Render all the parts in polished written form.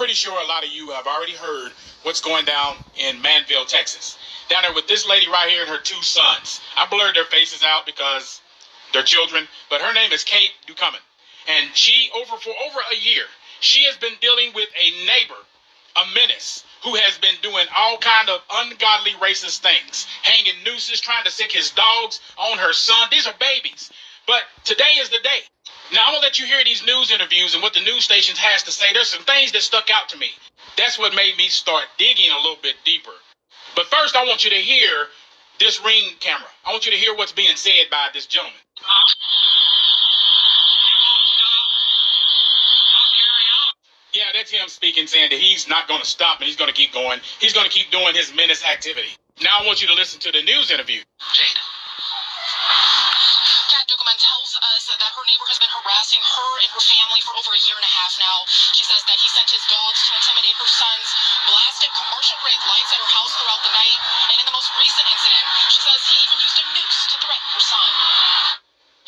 pretty sure a lot of you have already heard what's going down in Manville, Texas. Down there with this lady right here and her two sons. I blurred their faces out because they're children, but her name is Kate Ducommun. And for over a year, she has been dealing with a neighbor, a menace, who has been doing all kind of ungodly racist things, hanging nooses, trying to sick his dogs on her son. These are babies. But today is the day. Now, I'm going to let you hear these news interviews and what the news stations has to say. There's some things that stuck out to me. That's what made me start digging a little bit deeper. But first, I want you to hear this Ring camera. I want you to hear what's being said by this gentleman. Yeah, that's him speaking, saying that he's not going to stop and he's going to keep going. He's going to keep doing his menace activity. Now I want you to listen to the news interview. Jade. Kat Ducommun tells us that her neighbor has been harassing her and her family for over a year and a half now. She says that he sent his dogs to intimidate her sons, blasted commercial-grade lights at her house throughout the night, and in the most recent incident, she says he even used a noose to threaten her son.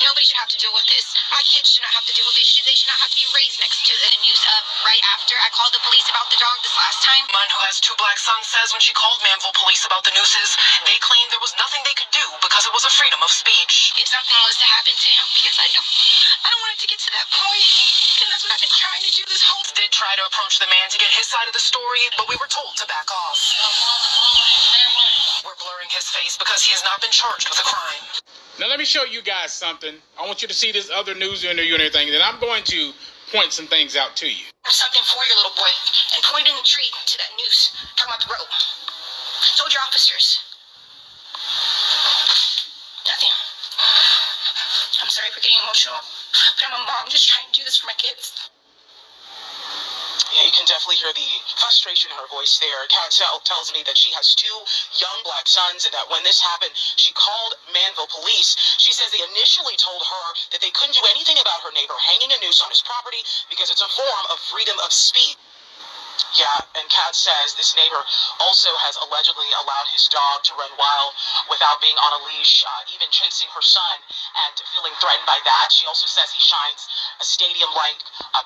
Nobody should have to deal with this. My kids should not have to deal with this. They should not have to be raised next to the news. Right after I called the police about the dog this last time. Munn, who has two black sons, says when she called Manville police about the nooses, they claimed there was nothing they could do because it was a freedom of speech. If something was to happen to him, because I don't want it to get to that point. And that's what I've been trying to do this whole time. Did try to approach the man to get his side of the story, but we were told to back off. We're blurring his face because he has not been charged with a crime. Now let me show you guys something. I want you to see this other news interview and everything, and then I'm going to point some things out to you. Something for your little boy, and pointed in the tree to that noose, talking about the rope. Told your officers. Nothing. I'm sorry for getting emotional, but I'm a mom just trying to do this for my kids. Yeah, you can definitely hear the frustration in her voice there. Kat tells me that she has two young black sons and that when this happened, she called Manville police. She says they initially told her that they couldn't do anything about her neighbor hanging a noose on his property because it's a form of freedom of speech. Yeah, and Kat says this neighbor also has allegedly allowed his dog to run wild without being on a leash, even chasing her son and feeling threatened by that. She also says he shines a stadium light,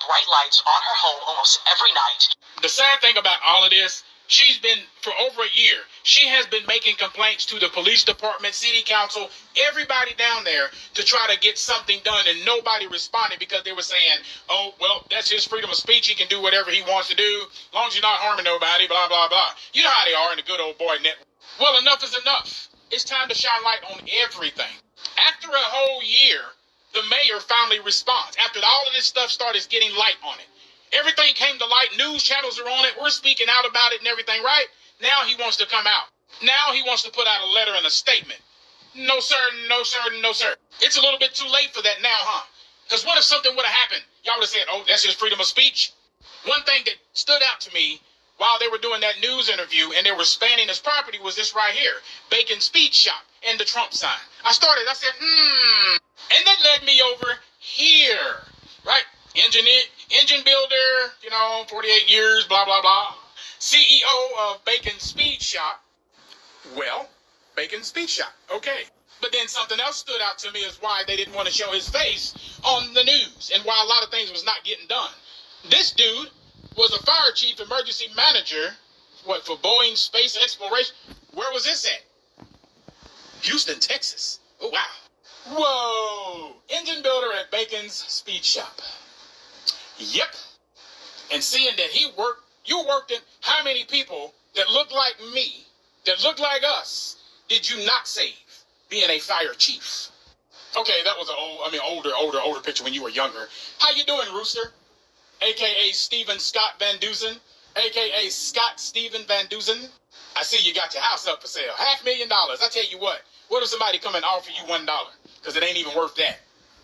bright lights on her home almost every night. The sad thing about all of this, she's been, for over a year, she has been making complaints to the police department, city council, everybody down there to try to get something done, and nobody responded because they were saying, oh, well, that's his freedom of speech. He can do whatever he wants to do, as long as you're not harming nobody, blah, blah, blah. You know how they are in the good old boy network. Well, enough is enough. It's time to shine light on everything. After a whole year, the mayor finally responds. After all of this stuff started getting light on it. Everything came to light. News channels are on it. We're speaking out about it and everything, right? Now he wants to come out. Now he wants to put out a letter and a statement. No, sir, no, sir, no, sir. It's a little bit too late for that now, huh? Because what if something would have happened? Y'all would have said, oh, that's his freedom of speech. One thing that stood out to me while they were doing that news interview and they were spanning his property was this right here, Bacon Speed Shop and the Trump sign. I said, and that led me over here, right? Engine builder, 48 years, blah, blah, blah. CEO of Bacon Speed Shop. Well, Bacon Speed Shop, okay. But then something else stood out to me is why they didn't want to show his face on the news and why a lot of things was not getting done. This dude was a fire chief emergency manager, for Boeing Space Exploration. Where was this at? Houston, Texas. Oh, wow. Whoa. Engine builder at Bacon's Speed Shop. Yep. And seeing that you worked in how many people that look like me, that look like us, did you not save being a fire chief? Okay, that was older picture when you were younger. How you doing, Rooster? AKA Stephen Scott Van Dusen, AKA Scott Stephen Van Dusen. I see you got your house up for sale. $500,000. I tell you what if somebody come and offer you $1? Because it ain't even worth that.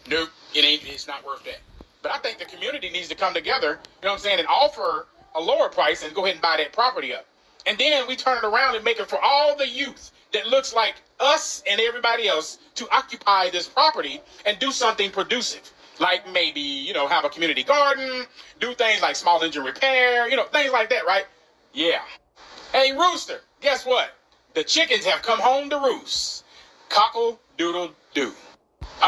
Nope, it's not worth that. But I think the community needs to come together, you know what I'm saying, and offer a lower price and go ahead and buy that property up. And then we turn it around and make it for all the youth that looks like us and everybody else to occupy this property and do something producive. Like maybe, have a community garden, do things like small engine repair, things like that, right? Yeah. Hey, Rooster, guess what? The chickens have come home to roost. Cockle-doodle-doo.